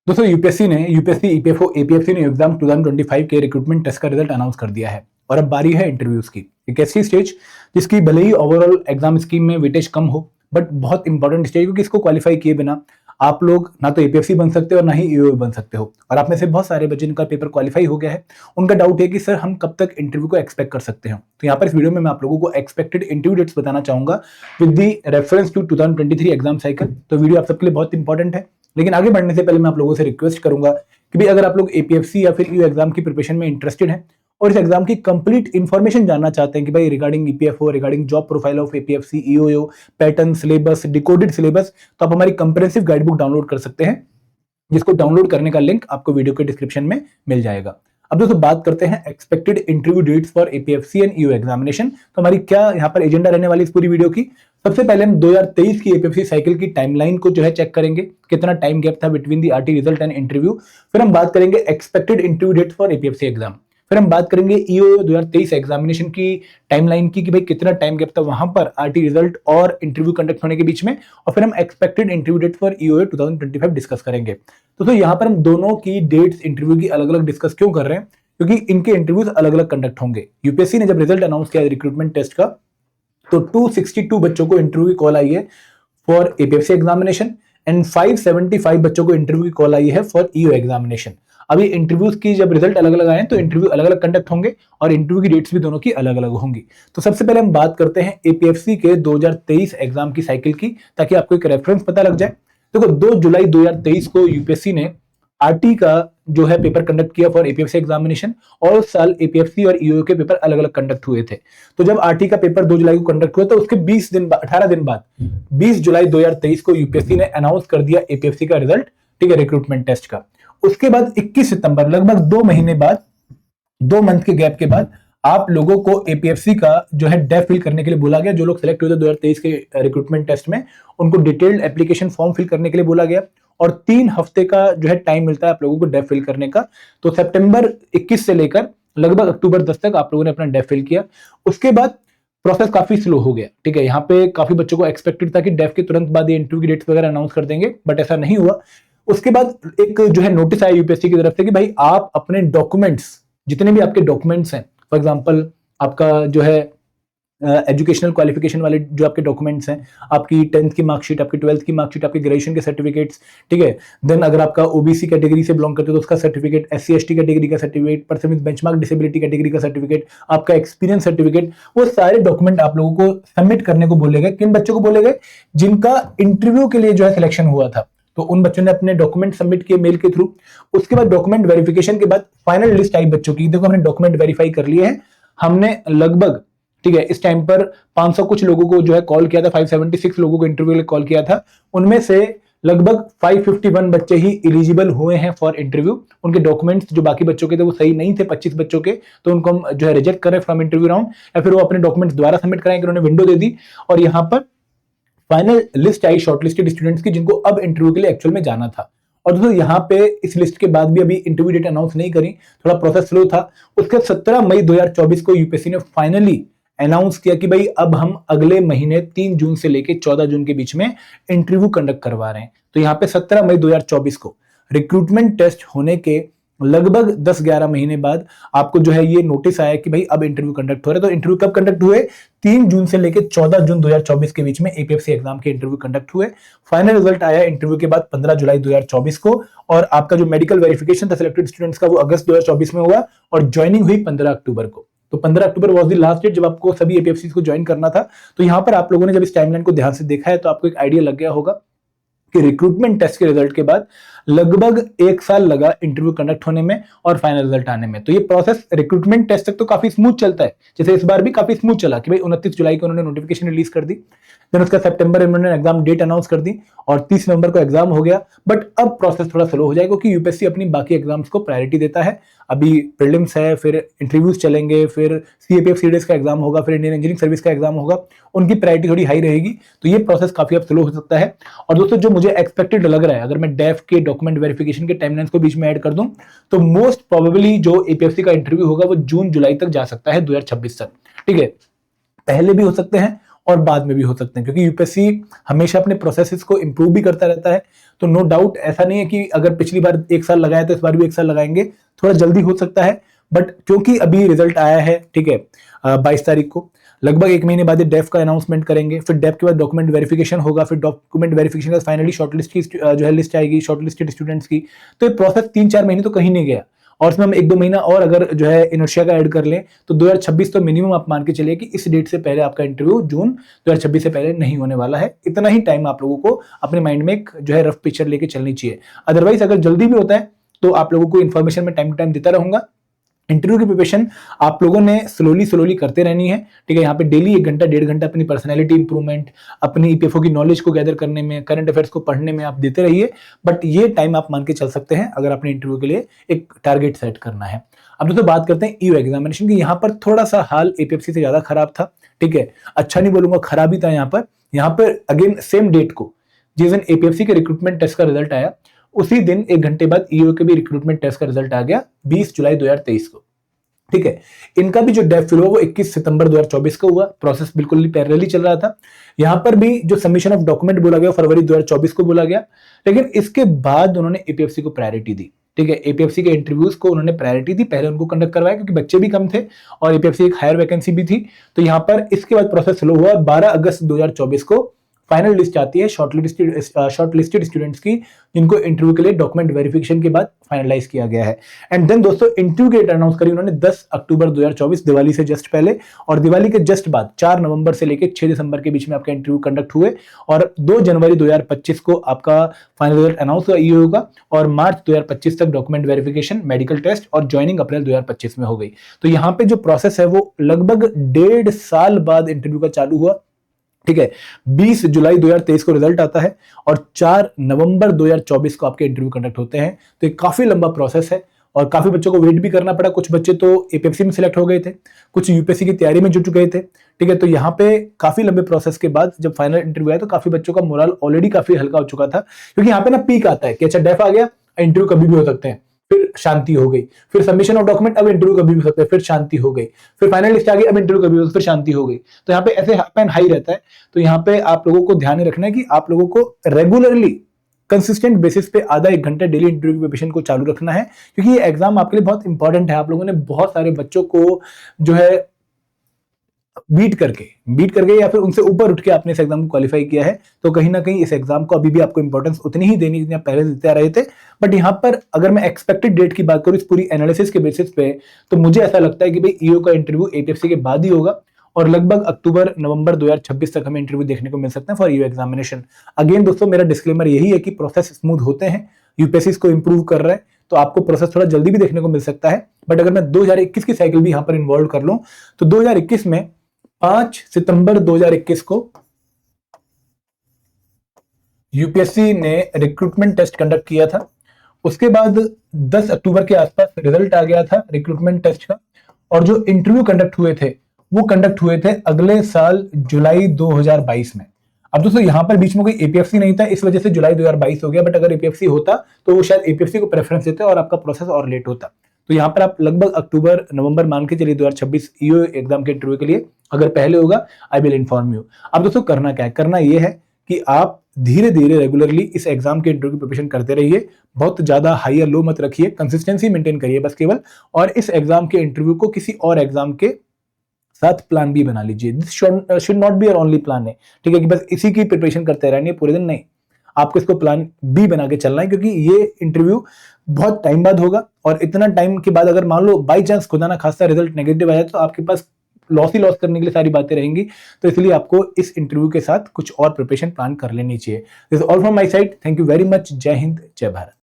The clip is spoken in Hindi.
दोस्तों यूपीएससी ईपीएफओ एपीएफसी ने एग्जाम 2025 के रिक्रूटमेंट टेस्ट का रिजल्ट अनाउंस कर दिया है और अब बारी है इंटरव्यूज की। एक ऐसी स्टेज जिसकी भले ही ओवरऑल एग्जाम स्कीम में वेटेज कम हो, बट बहुत इंपॉर्टेंट स्टेज, क्योंकि इसको क्वालिफाई किए बिना आप लोग ना तो एपीएफसी बन सकते हो और ना ही ईओ बन सकते हो। और आप में से बहुत सारे बच्चे जिनका पेपर क्वालिफाई हो गया है, उनका डाउट है कि सर हम कब तक इंटरव्यू को एक्सपेक्ट कर सकते हैं। तो यहाँ पर इस वीडियो में मैं आप लोगों को एक्सपेक्टेड इंटरव्यू डेट्स बताना चाहूंगा with the reference to 2023 exam cycle. तो वीडियो आप सबके लिए बहुत इंपॉर्टेंट है। लेकिन आगे बढ़ने से पहले मैं आप लोगों से रिक्वेस्ट करूंगा कि भाई अगर आप लोग एपीएफसी या फिर ईओ एग्जाम की प्रिपरेशन में इंटरेस्टेड हैं और इस एग्जाम की कंप्लीट इन्फॉर्मेशन जानना चाहते हैं कि भाई regarding EPFO, regarding job profile of APFC, EO, pattern, syllabus, decoded syllabus, तो आप हमारी कंप्रेहेंसिव गाइड बुक डाउनलोड कर सकते हैं, जिसको डाउनलोड करने का लिंक आपको वीडियो के डिस्क्रिप्शन में मिल जाएगा। अब दोस्तों बात करते हैं expected interview dates for APFC and EO examination. तो हमारी क्या यहाँ पर एजेंडा रहने वाली इस पूरी वीडियो की। सबसे पहले हम 2023 की एपीएफसी साइकिल की टाइमलाइन को जो है चेक करेंगे, कितना टाइम गैप था between the RT result and interview. फिर हम बात करेंगे expected interview dates for APFC exam. फिर हम बात करेंगे ईओ 2023 एग्जामिनेशन की टाइमलाइन की कि भाई कितना टाइम गैप था वहां पर आरटी रिजल्ट और इंटरव्यू कंडक्ट होने के बीच में। और फिर हम expected interview date for EO 2025 discuss करेंगे। तो यहाँ पर हम दोनों की डेट्स इंटरव्यू की अलग अलग डिस्कस क्यों कर रहे हैं, क्योंकि इनके इंटरव्यूज अलग अलग कंडक्ट होंगे। यूपीएससी ने जब रिजल्ट अनाउंस किया रिक्रूटमेंट टेस्ट का, तो 262 बच्चों को इंटरव्यू की कॉल आई है फॉर एपीएफसी एग्जामिनेशन एंड 575 बच्चों को इंटरव्यू की कॉल आई है फॉर ईओ एग्जामिनेशन। अभी इंटरव्यूज की जब रिजल्ट अलग अलग आए तो इंटरव्यू अलग अलग कंडक्ट होंगे और इंटरव्यू की डेट्स भी दोनों की अलग अलग होंगी। तो सबसे पहले हम बात करते हैं एपीएफसी के 2023 एग्जाम की साइकिल की, ताकि आपको एक रेफरेंस पता लग जाए। देखो 2 जुलाई 2023 को यूपीएससी ने आरटी का जो है पेपर कंडक्ट किया फॉर एपीएफसी एग्जामिनेशन, और उस साल एपीएफसी और ईओ के पेपर अलग अलग कंडक्ट हुए थे। तो जब आरटी का पेपर 2 जुलाई को कंडक्ट हुआ तो उसके 18 दिन बाद 20 जुलाई 2023 को यूपीएससी ने अनाउंस कर दिया एपीएफसी का रिजल्ट, ठीक है, रिक्रूटमेंट टेस्ट का। उसके बाद 21 सितंबर, लगभग 2 महीने बाद, 2 मंथ के गैप के बाद आप लोगों को एपीएफसी का जो है डेफ फिल करने के लिए बोला गया। जो लोग सिलेक्ट हुए थे 2023 के रिक्रूटमेंट टेस्ट में, उनको डिटेल्ड एप्लीकेशन फॉर्म फिल करने के लिए बोला गया और 3 हफ्ते का जो है टाइम मिलता है आप लोगों को डेफ फिल करने का। तो सितंबर 21 से लेकर लगभग अक्टूबर 10 तक आप लोगों ने अपना डेफ फिल किया। उसके बाद प्रोसेस काफी स्लो हो गया, ठीक है। यहाँ पे काफी बच्चों को एक्सपेक्टेड था कि डेफ के तुरंत बाद ये इंटरव्यू की डेट्स वगैरह अनाउंस कर देंगे, बट ऐसा नहीं हुआ। उसके बाद एक जो है नोटिस आया यूपीएससी की तरफ से कि भाई आप अपने डॉक्यूमेंट्स, जितने भी आपके डॉक्यूमेंट्स हैं, फॉर एग्जांपल आपका जो है एजुकेशनल क्वालिफिकेशन वाले जो आपके डॉक्यूमेंट्स हैं, आपकी 10th की मार्कशीट, आपकी 12th की मार्कशीट, आपकी ग्रेजुएशन के सर्टिफिकेट्स, ठीक है। देन अगर आपका ओबीसी कैटेगरी से बिलोंग करते हो तो उसका सर्टिफिकेट, एससी एसटी कैटेगरी का certificate, person with benchmark disability category का सर्टिफिकेट, आपका एक्सपीरियंस सर्टिफिकेट, वो सारे डॉक्यूमेंट आप लोगों को सबमिट करने को बोले गए। किन बच्चों को बोले गए? जिनका इंटरव्यू के लिए जो है सिलेक्शन हुआ था, तो उन बच्चों ने अपने डॉक्यूमेंट सबमिट किए मेल के थ्रू। उसके बाद डॉक्यूमेंट वेरिफिकेशन के बाद फाइनल लिस्ट आई बच्चों की। देखो हमने डॉक्यूमेंट वेरीफाई कर लिए हैं, हमने लगभग, ठीक है, इस टाइम पर 500 कुछ लोगों को जो है कॉल किया था, 576 लोगों को इंटरव्यू के लिए कॉल किया था। उनमें से लगभग 551 बच्चे ही एलिजिबल हुए हैं फॉर इंटरव्यू। उनके डॉक्यूमेंट्स जो बाकी बच्चों के थे वो सही नहीं थे, 25 बच्चों के, तो उनको हम जो है रिजेक्ट कर रहे हैं फ्रॉम इंटरव्यू राउंड, या फिर वो अपने डॉक्यूमेंट्स दोबारा सबमिट कराएंगे, उन्होंने विंडो दे दी। और यहाँ पर फाइनल लिस्ट आई शॉर्टलिस्टेड स्टूडेंट्स की, जिनको अब इंटरव्यू के लिए एक्चुअल में जाना था। और दोस्तों यहाँ पे इस लिस्ट के बाद भी अभी इंटरव्यू डेट अनाउंस नहीं करी, थोड़ा प्रोसेस स्लो था। उसके 17 मई 2024 को यूपीएससी ने फाइनली अनाउंस किया कि भाई अब हम अगले महीने 3 जून से लेकर 14 जून के बीच में इंटरव्यू कंडक्ट करवा रहे हैं। तो यहाँ पे 17 मई 2024 को रिक्रूटमेंट टेस्ट होने के लगभग 10-11 महीने बाद आपको जो है ये नोटिस आया कि भाई अब इंटरव्यू कंडक्ट हो रहा है। तो इंटरव्यू कब कंडक्ट हुए? 3 जून से लेकर 14 जून 2024 के बीच में एपीएफसी एग्जाम के इंटरव्यू कंडक्ट हुए। फाइनल रिजल्ट आया इंटरव्यू के बाद 15 जुलाई 2024 को, और आपका जो मेडिकल वेरिफिकेशन था सिलेक्टेड स्टूडेंट्स का वो अगस्त 2024 में हुआ और ज्वाइनिंग हुई 15 अक्टूबर को। तो 15 अक्टूबर वॉज द लास्ट डेट जब आपको सभी एपीएफसी को ज्वाइन करना था। तो यहाँ पर आप लोगों ने जब इस टाइमलाइन को ध्यान से देखा है तो आपको एक आइडिया लग गया होगा कि रिक्रूटमेंट टेस्ट के रिजल्ट के बाद लगभग 1 साल लगा इंटरव्यू कंडक्ट होने में और फाइनल रिजल्ट आने में। तो ये प्रोसेस रिक्रूटमेंट टेस्ट तक तो काफी स्मूथ चलता है, जैसे इस बार भी काफी स्मूथ चला कि भाई 29 जुलाई को उन्होंने नोटिफिकेशन रिलीज कर दी, देन उसका सितंबर में उन्होंने एग्जाम डेट अनाउंस कर दी और 30 नवंबर को एग्जाम हो गया। बट अब प्रोसेस थोड़ा स्लो हो जाएगा क्योंकि यूपीएससी अपनी बाकी एग्जाम्स को प्रायोरिटी देता है। अभी प्रीलिम्स है, फिर इंटरव्यूज चलेंगे, फिर सीएपीएफ सीडीएस का एग्जाम होगा, फिर इंडियन इंजीनियरिंग सर्विस का एग्जाम होगा, उनकी प्रायोरिटी थोड़ी हाई रहेगी। तो ये प्रोसेस काफी अब स्लो हो सकता है। और दोस्तों जो मुझे एक्सपेक्टेड लग रहा है, अगर मैं डेफ के डॉक्यूमेंट वेरिफिकेशन के टाइमलाइंस को बीच में ऐड कर दूं तो मोस्ट प्रोबेबली जो एपीएफसी का इंटरव्यू होगा वो जून जुलाई तक जा सकता है 2026 तक, ठीक है। पहले भी हो सकते हैं और बाद में भी हो सकते हैं, क्योंकि यूपीएससी हमेशा अपने प्रोसेसेस को इंप्रूव भी करता रहता है। तो नो डाउट ऐसा नहीं है कि अगर पिछली बार 1 साल लगाया तो इस बार भी 1 साल लगाएंगे, थोड़ा जल्दी हो सकता है, बट क्योंकि अभी रिजल्ट आया है, ठीक है, 22 तारीख को, लगभग 1 महीने बाद डेफ का अनाउंसमेंट करेंगे, फिर डेफ के बाद डॉक्यूमेंट वेरिफिकेशन होगा, फिर डॉक्यूमेंट वेरिफिकेशन के बाद फाइनली शॉर्टलिस्ट की जो है लिस्ट आएगी, शॉर्टलिस्टेड स्टूडेंट्स की। तो ये प्रोसेस 3-4 महीने तो कहीं नहीं गया, और इसमें हम 1-2 महीना और अगर जो है इनर्शिया का ऐड कर लें तो 2026 तो मिनिमम आप मान के चलिए कि इस डेट से पहले आपका इंटरव्यू जून 2026 से पहले नहीं होने वाला है। इतना ही टाइम आप लोगों को अपने माइंड में एक जो है रफ पिक्चर लेके चलनी चाहिए। अदरवाइज अगर जल्दी भी होता है तो आप लोगों को इन्फॉर्मेशन में टाइम टू टाइम देता रहूंगा। इंटरव्यू की प्रिपरेशन आप लोगों ने स्लोली करते रहनी है, ठीक है। यहाँ पे डेली 1 घंटा 1.5 घंटा अपनी पर्सनैलिटी इंप्रूवमेंट, अपनी ईपीएफओ की नॉलेज को गैदर करने में, करंट अफेयर्स को पढ़ने में आप देते रहिए, बट ये टाइम आप मान के चल सकते हैं अगर अपने इंटरव्यू के लिए एक टारगेट सेट करना है। अब दोस्तों बात करते हैं ईओ एग्जामिनेशन की। यहाँ पर थोड़ा सा हाल एपीएफसी से ज्यादा खराब था, ठीक है, अच्छा नहीं बोलूंगा, खराब ही था। यहाँ पर अगेन सेम डेट को, जिस दिन एपीएफसी के रिक्रूटमेंट टेस्ट का रिजल्ट आया, उसी दिन 1 घंटे बाद ईओ के भी रिक्रूटमेंट टेस्ट का रिजल्ट आ गया 20 जुलाई 2023 को, ठीक है। इनका भी जो डेफ फिल हुआ वो 21 सितंबर 2024 को हुआ। प्रोसेस बिल्कुल ही पैरेलली चल रहा था। यहां पर भी जो सबमिशन ऑफ डॉक्यूमेंट बोला गया फरवरी 2024 को बोला गया, लेकिन इसके बाद उन्होंने एपीएफसी को प्रायोरिटी दी, ठीक है। एपीएफसी के इंटरव्यूज को उन्होंने प्रायोरिटी दी, पहले उनको कंडक्ट करवाया क्योंकि बच्चे भी कम थे और एपीएफसी एक हायर वैकेंसी भी थी। तो यहाँ पर इसके बाद प्रोसेस स्लो हुआ। 12 अगस्त 2024 को फाइनल लिस्ट आती है शॉर्टलिस्टेड स्टूडेंट्स की, जिनको इंटरव्यू के लिए डॉक्यूमेंट वेरिफिकेशन के बाद फाइनलाइज किया गया है। एंड देन दोस्तों इंटरव्यू डेट अनाउंस करी उन्होंने 10 अक्टूबर 2024, दिवाली से जस्ट पहले, और दिवाली के जस्ट बाद 4 नवंबर से लेकर 6 दिसंबर के बीच में आपका इंटरव्यू कंडक्ट हुए, और 2 जनवरी 2025 को आपका फाइनल रिजल्ट अनाउंस हुआ ईओ का, और मार्च 2025 तक डॉक्यूमेंट वेरिफिकेशन, मेडिकल टेस्ट और ज्वाइनिंग अप्रैल 2025 में हो गई। तो यहाँ पे जो प्रोसेस है वो लगभग 1.5 साल बाद इंटरव्यू का चालू हुआ, ठीक है। 20 जुलाई 2023 को रिजल्ट आता है और 4 नवंबर 2024 को आपके इंटरव्यू कंडक्ट होते हैं। तो ये काफी लंबा प्रोसेस है और काफी बच्चों को वेट भी करना पड़ा। कुछ बच्चे तो एपीएफसी में सिलेक्ट हो गए थे, कुछ यूपीएससी की तैयारी में जुट गए थे, ठीक है। तो यहाँ पे काफी लंबे प्रोसेस के बाद जब फाइनल इंटरव्यू आया तो काफी बच्चों का मोरल ऑलरेडी काफी हल्का हो चुका था, क्योंकि यहाँ पे ना पीक आता है कि अच्छा डेफ आ गया, इंटरव्यू कभी भी हो सकते हैं, फिर शांति हो गई, फिर सबमिशन ऑफ डॉक्यूमेंट, अब इंटरव्यू कभी भी हो सकता है, फिर शांति हो गई, फिर फाइनल लिस्ट आ गई, अब इंटरव्यू कभी हो, फिर शांति हो गई। तो यहाँ पे ऐसे अप एंड हाई रहता है। तो यहाँ पे आप लोगों को ध्यान में रखना है कि आप लोगों को रेगुलरली कंसिस्टेंट बेसिस पे आधा 1 घंटा डेली इंटरव्यू प्रिपरेशन को चालू रखना है, क्योंकि ये एग्जाम आपके लिए बहुत इंपॉर्टेंट है। आप लोगों ने बहुत सारे बच्चों को जो है बीट करके या फिर उनसे ऊपर उठ के आपने इस एग्जाम को क्वालिफाई किया है, तो कहीं ना कहीं इस एग्जाम को अभी भी आपको इंपॉर्टेंस उतनी ही देनी जितनी आप पहले देते आ रहे थे। बट यहाँ पर अगर मैं एक्सपेक्टेड डेट की बात करूँ इस पूरी एनालिसिस के बेसिस पे, तो मुझे ऐसा लगता है कि भाई ईओ का इंटरव्यू एपीएफसी के बाद ही होगा, और लगभग अक्टूबर नवंबर 2026 तक हमें इंटरव्यू देखने को मिल सकते हैं फॉर ईओ एग्जामिनेशन। अगेन दोस्तों मेरा डिस्क्लेमर यही है कि प्रोसेस स्मूथ होते हैं, यूपीएससी इसको इंप्रूव कर रहा है, तो आपको प्रोसेस थोड़ा जल्दी भी देखने को मिल सकता है। बट अगर मैं 2021 की साइकिल भी यहाँ पर इन्वॉल्व कर लूं तो 2021 में 5 सितंबर 2021 को यूपीएससी ने रिक्रूटमेंट टेस्ट कंडक्ट किया था। उसके बाद 10 अक्टूबर के आसपास रिजल्ट आ गया था रिक्रूटमेंट टेस्ट का, और जो इंटरव्यू कंडक्ट हुए थे वो कंडक्ट हुए थे अगले साल जुलाई 2022 में। अब दोस्तों यहाँ पर बीच में कोई एपीएफसी नहीं था, इस वजह से जुलाई 2022 हो गया, बट अगर एपीएफसी होता तो वो शायद एपीएफसी को प्रेफरेंस देते और आपका प्रोसेस और लेट होता। तो यहाँ पर आप लगभग अक्टूबर नवंबर मान के चलिए 2026 ईओ एग्जाम के इंटरव्यू के लिए, अगर पहले होगा आई विल इन्फॉर्म यू। अब दोस्तों करना क्या है, करना ये है कि आप धीरे धीरे रेगुलरली इस एग्जाम के इंटरव्यू की प्रिपरेशन करते रहिए, बहुत ज्यादा हाई या लो मत रखिए, कंसिस्टेंसी मेंटेन करिए बस केवल, और इस एग्जाम के इंटरव्यू को किसी और एग्जाम के साथ प्लान बी बना लीजिए। This should not be your only plan है, ठीक है, कि बस इसी की प्रिपरेशन करते रहनी है पूरे दिन, नहीं, आपको इसको प्लान बी बना के चलना है, क्योंकि ये इंटरव्यू बहुत टाइम बाद होगा, और इतना टाइम के बाद अगर मान लो बाई चांस खुदा ना खास्ता रिजल्ट नेगेटिव आया तो आपके पास लॉस ही लॉस करने के लिए सारी बातें रहेंगी। तो इसलिए आपको इस इंटरव्यू के साथ कुछ और प्रिपरेशन प्लान कर लेनी चाहिए। This all from my side, thank you very much, जय हिंद, जय भारत।